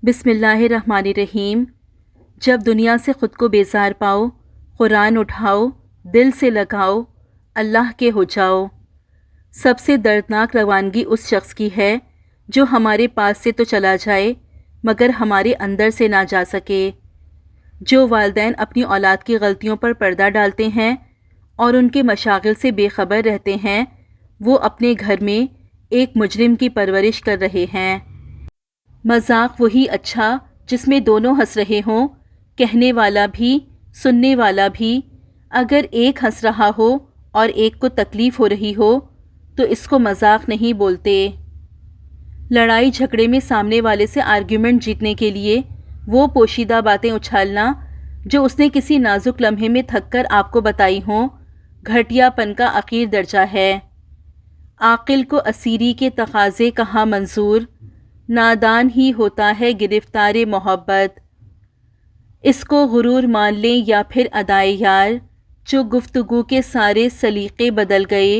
بسم اللہ الرحمن الرحیم۔ جب دنیا سے خود کو بیزار پاؤ، قرآن اٹھاؤ، دل سے لگاؤ، اللہ کے ہو جاؤ۔ سب سے دردناک روانگی اس شخص کی ہے جو ہمارے پاس سے تو چلا جائے مگر ہمارے اندر سے نہ جا سکے۔ جو والدین اپنی اولاد کی غلطیوں پر پردہ ڈالتے ہیں اور ان کے مشاغل سے بے خبر رہتے ہیں، وہ اپنے گھر میں ایک مجرم کی پرورش کر رہے ہیں۔ مذاق وہی اچھا جس میں دونوں ہنس رہے ہوں، کہنے والا بھی سننے والا بھی۔ اگر ایک ہنس رہا ہو اور ایک کو تکلیف ہو رہی ہو تو اس کو مذاق نہیں بولتے۔ لڑائی جھگڑے میں سامنے والے سے آرگیومنٹ جیتنے کے لیے وہ پوشیدہ باتیں اچھالنا جو اس نے کسی نازک لمحے میں تھک کر آپ کو بتائی ہوں، گھٹیا پن کا عقیر درجہ ہے۔ عاقل کو اسیری کے تقاضے کہاں منظور، نادان ہی ہوتا ہے گرفتار محبت۔ اس کو غرور مان لیں یا پھر ادائے یار، جو گفتگو کے سارے سلیقے بدل گئے۔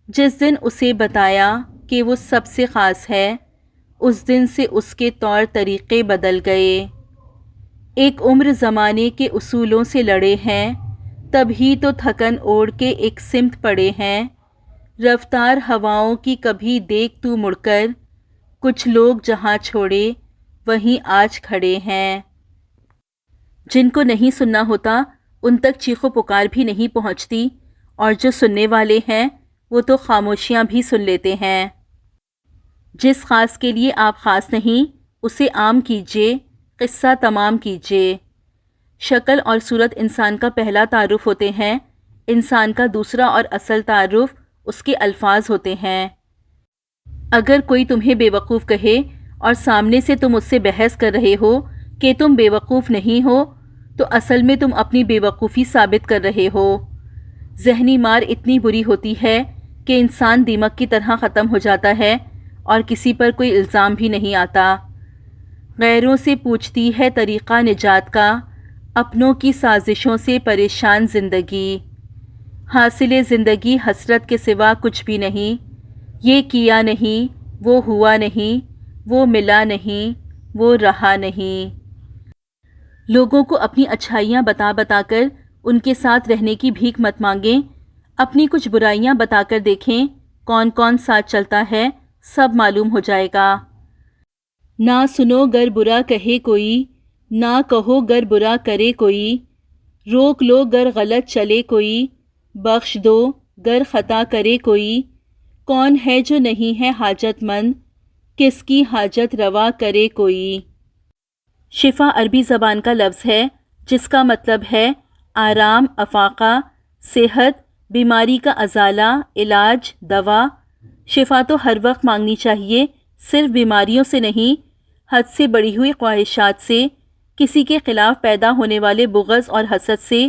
جس دن اسے بتایا کہ وہ سب سے خاص ہے، اس دن سے اس کے طور طریقے بدل گئے۔ ایک عمر زمانے کے اصولوں سے لڑے ہیں، تب ہی تو تھکن اوڑھ کے ایک سمت پڑے ہیں۔ رفتار ہواؤں کی کبھی دیکھ تو مڑ کر، کچھ لوگ جہاں چھوڑے وہیں آج کھڑے ہیں۔ جن کو نہیں سننا ہوتا ان تک چیخ و پکار بھی نہیں پہنچتی، اور جو سننے والے ہیں وہ تو خاموشیاں بھی سن لیتے ہیں۔ جس خاص کے لیے آپ خاص نہیں اسے عام کیجیے، قصہ تمام کیجیے۔ شکل اور صورت انسان کا پہلا تعارف ہوتے ہیں، انسان کا دوسرا اور اصل تعارف اس کے الفاظ ہوتے ہیں۔ اگر کوئی تمہیں بے وقوف کہے اور سامنے سے تم اس سے بحث کر رہے ہو کہ تم بے وقوف نہیں ہو، تو اصل میں تم اپنی بے وقوفی ثابت کر رہے ہو۔ ذہنی مار اتنی بری ہوتی ہے کہ انسان دیمک کی طرح ختم ہو جاتا ہے اور کسی پر کوئی الزام بھی نہیں آتا۔ غیروں سے پوچھتی ہے طریقہ نجات کا، اپنوں کی سازشوں سے پریشان زندگی۔ حاصل زندگی حسرت کے سوا کچھ بھی نہیں۔ یہ کیا نہیں، وہ ہوا نہیں، وہ ملا نہیں، وہ رہا نہیں۔ لوگوں کو اپنی اچھائیاں بتا بتا کر ان کے ساتھ رہنے کی بھیک مت مانگیں، اپنی کچھ برائیاں بتا کر دیکھیں کون کون ساتھ چلتا ہے، سب معلوم ہو جائے گا۔ نہ سنو گر برا کہے کوئی، نہ کہو گر برا کرے کوئی، روک لو گر غلط چلے کوئی، بخش دو گر خطا کرے کوئی۔ کون ہے جو نہیں ہے حاجت مند، کس کی حاجت روا کرے کوئی۔ شفا عربی زبان کا لفظ ہے جس کا مطلب ہے آرام، افاقہ، صحت، بیماری کا ازالہ، علاج، دوا۔ شفا تو ہر وقت مانگنی چاہیے، صرف بیماریوں سے نہیں، حد سے بڑھی ہوئی خواہشات سے، کسی کے خلاف پیدا ہونے والے بغض اور حسد سے،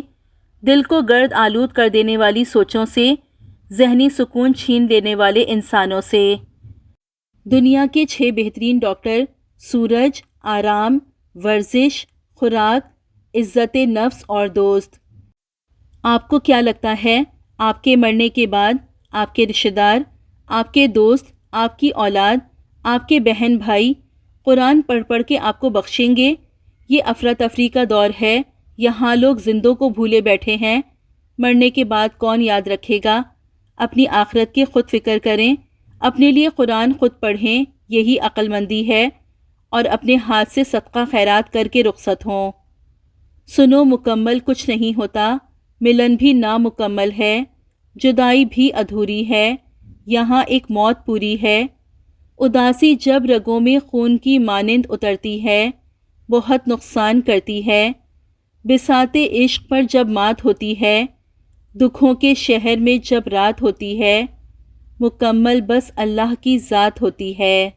دل کو گرد آلود کر دینے والی سوچوں سے، ذہنی سکون چھین لینے والے انسانوں سے۔ دنیا کے 6 بہترین ڈاکٹر: سورج، آرام، ورزش، خوراک، عزت نفس اور دوست۔ آپ کو کیا لگتا ہے آپ کے مرنے کے بعد آپ کے رشتہ دار، آپ کے دوست، آپ کی اولاد، آپ کے بہن بھائی قرآن پڑھ پڑھ کے آپ کو بخشیں گے؟ یہ افراتفری کا دور ہے، یہاں لوگ زندوں کو بھولے بیٹھے ہیں۔ مرنے کے بعد کون یاد رکھے گا؟ اپنی آخرت کی خود فکر کریں، اپنے لیے قرآن خود پڑھیں، یہی عقل مندی ہے، اور اپنے ہاتھ سے صدقہ خیرات کر کے رخصت ہوں۔ سنو، مکمل کچھ نہیں ہوتا، ملن بھی نامکمل ہے، جدائی بھی ادھوری ہے، یہاں ایک موت پوری ہے۔ اداسی جب رگوں میں خون کی مانند اترتی ہے، بہت نقصان کرتی ہے۔ بساط عشق پر جب مات ہوتی ہے، دکھوں کے شہر میں جب رات ہوتی ہے، مکمل بس اللہ کی ذات ہوتی ہے۔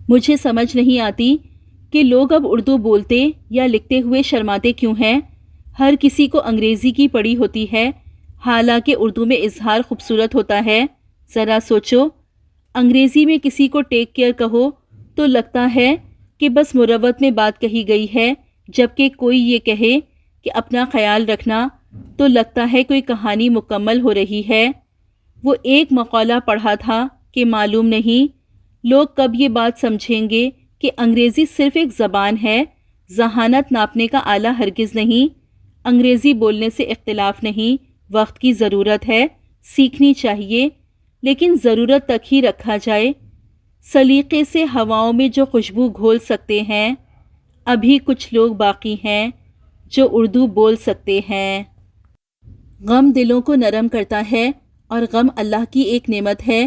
مجھے سمجھ نہیں آتی کہ لوگ اب اردو بولتے یا لکھتے ہوئے شرماتے کیوں ہیں۔ ہر کسی کو انگریزی کی پڑی ہوتی ہے، حالانکہ اردو میں اظہار خوبصورت ہوتا ہے۔ ذرا سوچو، انگریزی میں کسی کو ٹیک کیئر کہو تو لگتا ہے کہ بس مروت میں بات کہی گئی ہے، جبکہ کوئی یہ کہے کہ اپنا خیال رکھنا تو لگتا ہے کوئی کہانی مکمل ہو رہی ہے۔ وہ ایک مقالہ پڑھا تھا کہ معلوم نہیں لوگ کب یہ بات سمجھیں گے کہ انگریزی صرف ایک زبان ہے، ذہانت ناپنے کا آلہ ہرگز نہیں۔ انگریزی بولنے سے اختلاف نہیں، وقت کی ضرورت ہے، سیکھنی چاہیے، لیکن ضرورت تک ہی رکھا جائے۔ سلیقے سے ہواؤں میں جو خوشبو گھول سکتے ہیں، ابھی کچھ لوگ باقی ہیں جو اردو بول سکتے ہیں۔ غم دلوں کو نرم کرتا ہے، اور غم اللہ کی ایک نعمت ہے،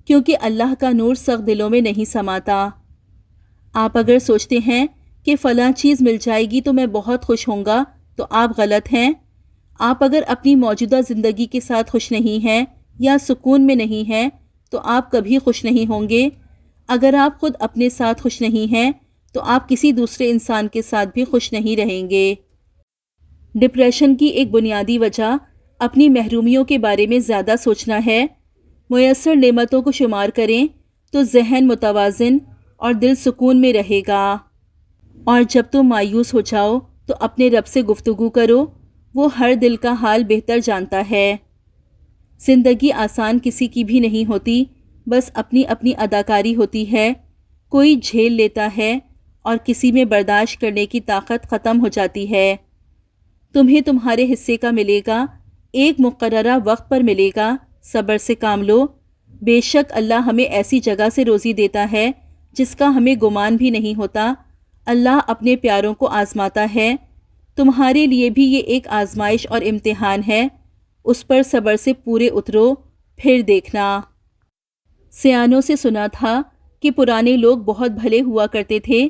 کیونکہ اللہ کا نور سخت دلوں میں نہیں سماتا۔ آپ اگر سوچتے ہیں کہ فلاں چیز مل جائے گی تو میں بہت خوش ہوں گا، تو آپ غلط ہیں۔ آپ اگر اپنی موجودہ زندگی کے ساتھ خوش نہیں ہیں یا سکون میں نہیں ہیں تو آپ کبھی خوش نہیں ہوں گے۔ اگر آپ خود اپنے ساتھ خوش نہیں ہیں تو آپ کسی دوسرے انسان کے ساتھ بھی خوش نہیں رہیں گے۔ ڈپریشن کی ایک بنیادی وجہ اپنی محرومیوں کے بارے میں زیادہ سوچنا ہے۔ میسر نعمتوں کو شمار کریں تو ذہن متوازن اور دل سکون میں رہے گا۔ اور جب تم مایوس ہو جاؤ تو اپنے رب سے گفتگو کرو، وہ ہر دل کا حال بہتر جانتا ہے۔ زندگی آسان کسی کی بھی نہیں ہوتی، بس اپنی اپنی اداکاری ہوتی ہے۔ کوئی جھیل لیتا ہے اور کسی میں برداشت کرنے کی طاقت ختم ہو جاتی ہے۔ تمہیں تمہارے حصے کا ملے گا، ایک مقررہ وقت پر ملے گا، صبر سے کام لو۔ بے شک اللہ ہمیں ایسی جگہ سے روزی دیتا ہے جس کا ہمیں گمان بھی نہیں ہوتا۔ اللہ اپنے پیاروں کو آزماتا ہے، تمہارے لیے بھی یہ ایک آزمائش اور امتحان ہے، اس پر صبر سے پورے اترو، پھر دیکھنا۔ سیانوں سے سنا تھا کہ پرانے لوگ بہت بھلے ہوا کرتے تھے،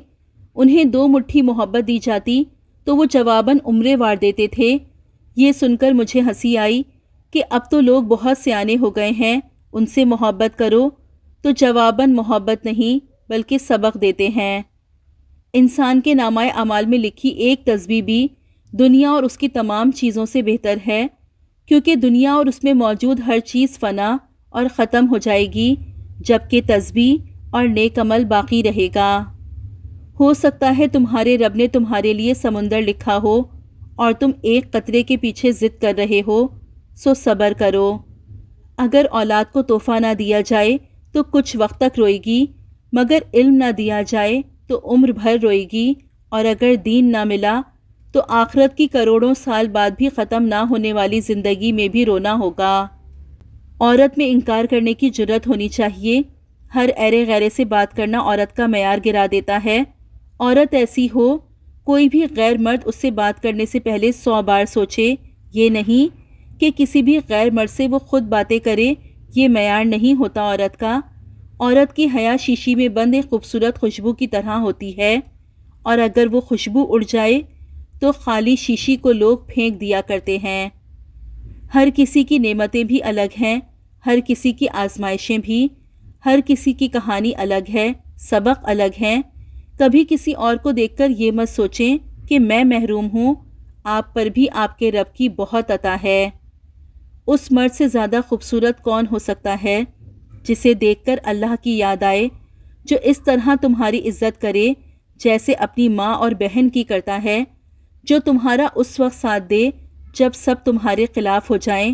انہیں 2 مٹھی محبت دی جاتی تو وہ جواباً عمریں وار دیتے تھے۔ یہ سن کر مجھے ہنسی آئی کہ اب تو لوگ بہت سیانے ہو گئے ہیں، ان سے محبت کرو تو جواباً محبت نہیں بلکہ سبق دیتے ہیں۔ انسان کے نامہ اعمال میں لکھی ایک تسبیح بھی دنیا اور اس کی تمام چیزوں سے بہتر ہے، کیونکہ دنیا اور اس میں موجود ہر چیز فنا اور ختم ہو جائے گی، جبکہ تسبیح اور نیک عمل باقی رہے گا۔ ہو سکتا ہے تمہارے رب نے تمہارے لیے سمندر لکھا ہو اور تم ایک قطرے کے پیچھے ضد کر رہے ہو، سو صبر کرو۔ اگر اولاد کو تحفہ نہ دیا جائے تو کچھ وقت تک روئے گی، مگر علم نہ دیا جائے تو عمر بھر روئے گی، اور اگر دین نہ ملا تو آخرت کی کروڑوں سال بعد بھی ختم نہ ہونے والی زندگی میں بھی رونا ہوگا۔ عورت میں انکار کرنے کی جرت ہونی چاہیے۔ ہر ایرے غیرے سے بات کرنا عورت کا معیار گرا دیتا ہے۔ عورت ایسی ہو، کوئی بھی غیر مرد اس سے بات کرنے سے پہلے 100 بار سوچے۔ یہ نہیں کہ کسی بھی غیر مرد سے وہ خود باتیں کرے، یہ معیار نہیں ہوتا عورت کا۔ عورت کی حیا شیشی میں بند ایک خوبصورت خوشبو کی طرح ہوتی ہے، اور اگر وہ خوشبو اڑ جائے تو خالی شیشی کو لوگ پھینک دیا کرتے ہیں۔ ہر کسی کی نعمتیں بھی الگ ہیں، ہر کسی کی آزمائشیں بھی، ہر کسی کی کہانی الگ ہے، سبق الگ ہیں۔ کبھی کسی اور کو دیکھ کر یہ مت سوچیں کہ میں محروم ہوں، آپ پر بھی آپ کے رب کی بہت عطا ہے۔ اس مرد سے زیادہ خوبصورت کون ہو سکتا ہے جسے دیکھ کر اللہ کی یاد آئے، جو اس طرح تمہاری عزت کرے جیسے اپنی ماں اور بہن کی کرتا ہے، جو تمہارا اس وقت ساتھ دے جب سب تمہارے خلاف ہو جائیں،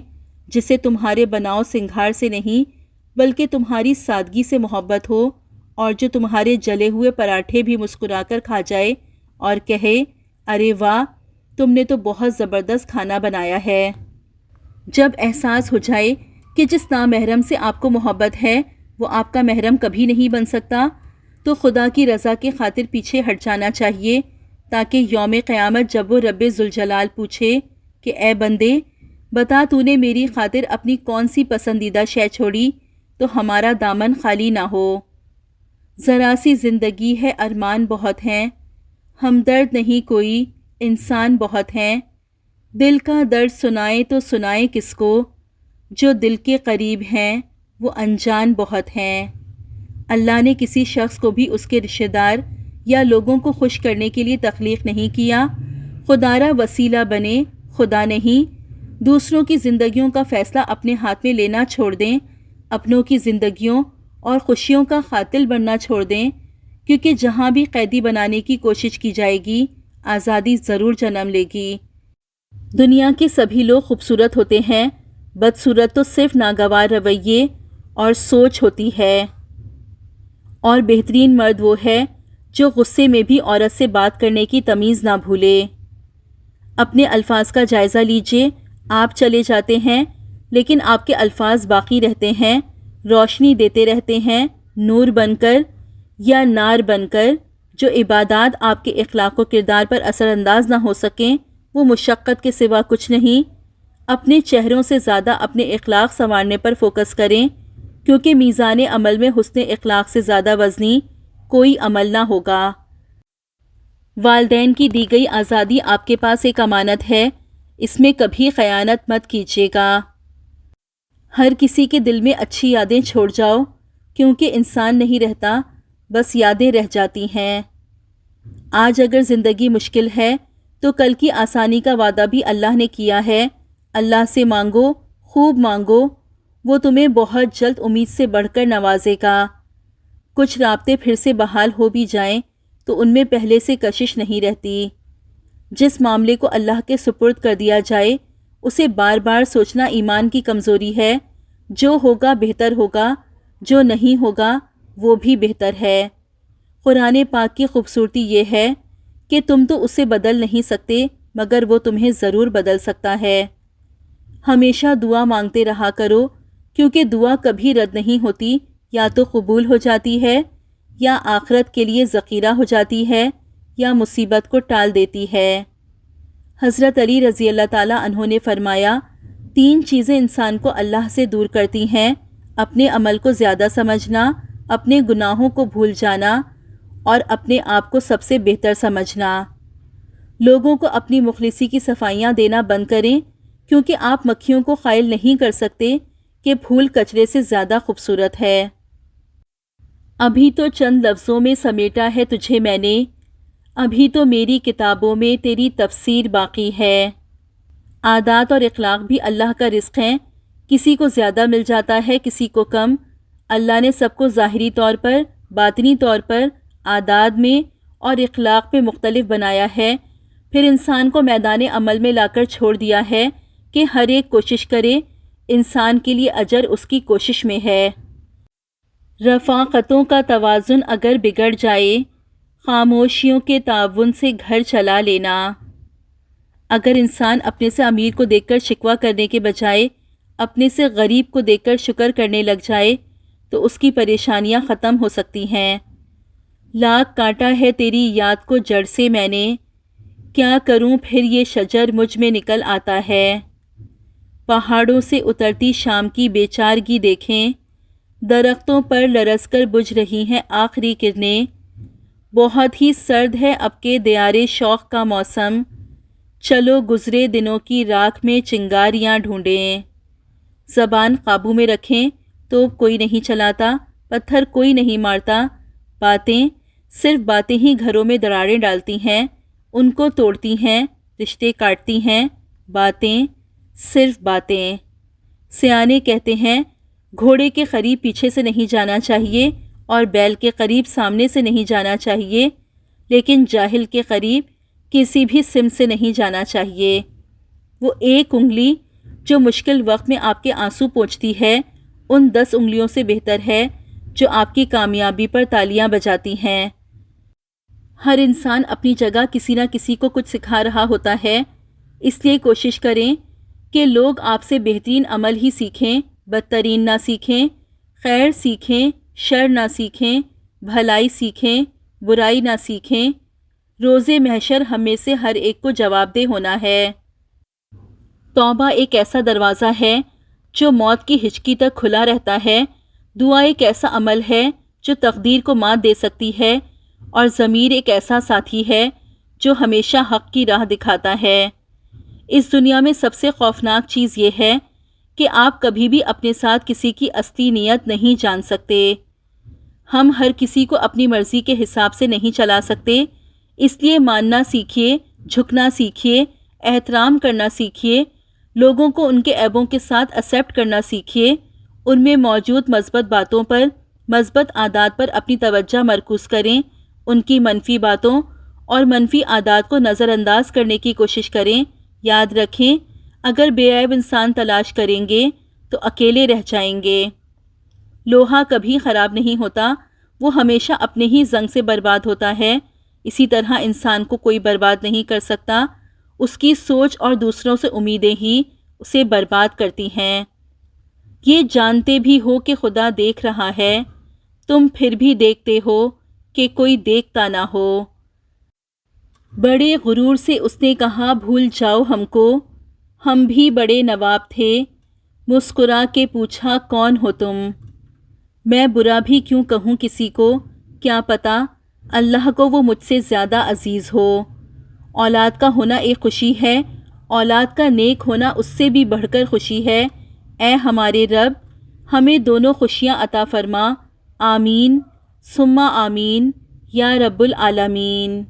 جسے تمہارے بناؤ سنگھار سے نہیں بلکہ تمہاری سادگی سے محبت ہو، اور جو تمہارے جلے ہوئے پراٹھے بھی مسکرا کر کھا جائے اور کہے، ارے واہ، تم نے تو بہت زبردست کھانا بنایا ہے۔ جب احساس ہو جائے کہ جس نامحرم سے آپ کو محبت ہے وہ آپ کا محرم کبھی نہیں بن سکتا، تو خدا کی رضا کی خاطر پیچھے ہٹ جانا چاہیے، تاکہ یوم قیامت جب وہ رب ذوالجلال پوچھے کہ اے بندے، بتا تو نے میری خاطر اپنی کون سی پسندیدہ شے چھوڑی، تو ہمارا دامن خالی نہ ہو۔ ذرا سی زندگی ہے، ارمان بہت ہیں، ہمدرد نہیں کوئی، انسان بہت ہیں۔ دل کا درد سنائے تو سنائے کس کو، جو دل کے قریب ہیں وہ انجان بہت ہیں۔ اللہ نے کسی شخص کو بھی اس کے رشتہ دار یا لوگوں کو خوش کرنے کے لیے تخلیق نہیں کیا۔ خدارا وسیلہ بنے، خدا نہیں۔ دوسروں کی زندگیوں کا فیصلہ اپنے ہاتھ میں لینا چھوڑ دیں، اپنوں کی زندگیوں اور خوشیوں کا قاتل بننا چھوڑ دیں، کیونکہ جہاں بھی قیدی بنانے کی کوشش کی جائے گی، آزادی ضرور جنم لے گی۔ دنیا کے سبھی لوگ خوبصورت ہوتے ہیں، بدصورت تو صرف ناگوار رویے اور سوچ ہوتی ہے، اور بہترین مرد وہ ہے جو غصے میں بھی عورت سے بات کرنے کی تمیز نہ بھولے۔ اپنے الفاظ کا جائزہ لیجئے، آپ چلے جاتے ہیں لیکن آپ کے الفاظ باقی رہتے ہیں، روشنی دیتے رہتے ہیں، نور بن کر یا نار بن کر۔ جو عبادات آپ کے اخلاق و کردار پر اثر انداز نہ ہو سکیں وہ مشقت کے سوا کچھ نہیں۔ اپنے چہروں سے زیادہ اپنے اخلاق سنوارنے پر فوکس کریں، کیونکہ میزان عمل میں حسن اخلاق سے زیادہ وزنی کوئی عمل نہ ہوگا۔ والدین کی دی گئی آزادی آپ کے پاس ایک امانت ہے، اس میں کبھی خیانت مت کیجیے گا۔ ہر کسی کے دل میں اچھی یادیں چھوڑ جاؤ، کیونکہ انسان نہیں رہتا، بس یادیں رہ جاتی ہیں۔ آج اگر زندگی مشکل ہے تو کل کی آسانی کا وعدہ بھی اللہ نے کیا ہے۔ اللہ سے مانگو، خوب مانگو، وہ تمہیں بہت جلد امید سے بڑھ کر نوازے گا۔ کچھ رابطے پھر سے بحال ہو بھی جائیں تو ان میں پہلے سے کشش نہیں رہتی۔ جس معاملے کو اللہ کے سپرد کر دیا جائے اسے بار بار سوچنا ایمان کی کمزوری ہے۔ جو ہوگا بہتر ہوگا، جو نہیں ہوگا وہ بھی بہتر ہے۔ قرآن پاک کی خوبصورتی یہ ہے کہ تم تو اسے بدل نہیں سکتے مگر وہ تمہیں ضرور بدل سکتا ہے۔ ہمیشہ دعا مانگتے رہا کرو، کیونکہ دعا کبھی رد نہیں ہوتی، یا تو قبول ہو جاتی ہے، یا آخرت کے لیے ذخیرہ ہو جاتی ہے، یا مصیبت کو ٹال دیتی ہے۔ حضرت علی رضی اللہ تعالیٰ عنہ نے فرمایا، 3 چیزیں انسان کو اللہ سے دور کرتی ہیں: اپنے عمل کو زیادہ سمجھنا، اپنے گناہوں کو بھول جانا، اور اپنے آپ کو سب سے بہتر سمجھنا۔ لوگوں کو اپنی مخلصی کی صفائیاں دینا بند کریں، کیونکہ آپ مکھیوں کو قائل نہیں کر سکتے کہ پھول کچرے سے زیادہ خوبصورت ہے۔ ابھی تو چند لفظوں میں سمیٹا ہے تجھے میں نے، ابھی تو میری کتابوں میں تیری تفسیر باقی ہے۔ عادات اور اخلاق بھی اللہ کا رزق ہیں، کسی کو زیادہ مل جاتا ہے، کسی کو کم۔ اللہ نے سب کو ظاہری طور پر، باطنی طور پر، عادات میں اور اخلاق میں مختلف بنایا ہے، پھر انسان کو میدان عمل میں لا کر چھوڑ دیا ہے کہ ہر ایک کوشش کرے، انسان کے لیے اجر اس کی کوشش میں ہے۔ رفاقتوں کا توازن اگر بگڑ جائے، خاموشیوں کے تعاون سے گھر چلا لینا۔ اگر انسان اپنے سے امیر کو دیکھ کر شکوہ کرنے کے بجائے اپنے سے غریب کو دیکھ کر شکر کرنے لگ جائے تو اس کی پریشانیاں ختم ہو سکتی ہیں۔ لاکھ کاٹا ہے تیری یاد کو جڑ سے میں نے، کیا کروں پھر یہ شجر مجھ میں نکل آتا ہے۔ پہاڑوں سے اترتی شام کی بے چارگی دیکھیں، درختوں پر لرز کر بجھ رہی ہیں آخری کرنیں۔ بہت ہی سرد ہے اب کے دیار شوق کا موسم، چلو گزرے دنوں کی راکھ میں چنگاریاں ڈھونڈیں۔ زبان قابو میں رکھیں، تو کوئی نہیں چلاتا، پتھر کوئی نہیں مارتا، باتیں صرف باتیں ہی گھروں میں دراڑیں ڈالتی ہیں، ان کو توڑتی ہیں، رشتے کاٹتی ہیں، باتیں صرف باتیں۔ سیانے کہتے ہیں گھوڑے کے قریب پیچھے سے نہیں جانا چاہیے اور بیل کے قریب سامنے سے نہیں جانا چاہیے، لیکن جاہل کے قریب کسی بھی سمت سے نہیں جانا چاہیے۔ وہ ایک انگلی جو مشکل وقت میں آپ کے آنسو پونچھتی ہے ان 10 انگلیوں سے بہتر ہے جو آپ کی کامیابی پر تالیاں بجاتی ہیں۔ ہر انسان اپنی جگہ کسی نہ کسی کو کچھ سکھا رہا ہوتا ہے، اس لیے کوشش کریں کہ لوگ آپ سے بہترین عمل ہی سیکھیں، بدترین نہ سیکھیں، خیر سیکھیں، شر نہ سیکھیں، بھلائی سیکھیں، برائی نہ سیکھیں۔ روز محشر ہم میں سے ہر ایک کو جواب دہ ہونا ہے۔ توبہ ایک ایسا دروازہ ہے جو موت کی ہچکی تک کھلا رہتا ہے، دعا ایک ایسا عمل ہے جو تقدیر کو مات دے سکتی ہے، اور ضمیر ایک ایسا ساتھی ہے جو ہمیشہ حق کی راہ دکھاتا ہے۔ اس دنیا میں سب سے خوفناک چیز یہ ہے کہ آپ کبھی بھی اپنے ساتھ کسی کی اصلی نیت نہیں جان سکتے۔ ہم ہر کسی کو اپنی مرضی کے حساب سے نہیں چلا سکتے، اس لیے ماننا سیکھیے، جھکنا سیکھیے، احترام کرنا سیکھیے، لوگوں کو ان کے عیبوں کے ساتھ ایکسیپٹ کرنا سیکھیے، ان میں موجود مثبت باتوں پر، مثبت عادات پر اپنی توجہ مرکوز کریں، ان کی منفی باتوں اور منفی عادات کو نظر انداز کرنے کی کوشش کریں۔ یاد رکھیں، اگر بے عیب انسان تلاش کریں گے تو اکیلے رہ جائیں گے۔ لوہا کبھی خراب نہیں ہوتا، وہ ہمیشہ اپنے ہی زنگ سے برباد ہوتا ہے، اسی طرح انسان کو کوئی برباد نہیں کر سکتا، اس کی سوچ اور دوسروں سے امیدیں ہی اسے برباد کرتی ہیں۔ یہ جانتے بھی ہو کہ خدا دیکھ رہا ہے، تم پھر بھی دیکھتے ہو کہ کوئی دیکھتا نہ ہو۔ بڑے غرور سے اس نے کہا بھول جاؤ ہم کو، ہم بھی بڑے نواب تھے، مسکرا کے پوچھا کون ہو تم؟ میں برا بھی کیوں کہوں کسی کو، کیا پتہ اللہ کو وہ مجھ سے زیادہ عزیز ہو۔ اولاد کا ہونا ایک خوشی ہے، اولاد کا نیک ہونا اس سے بھی بڑھ کر خوشی ہے۔ اے ہمارے رب، ہمیں دونوں خوشیاں عطا فرما، آمین ثم آمین یا رب العالمین۔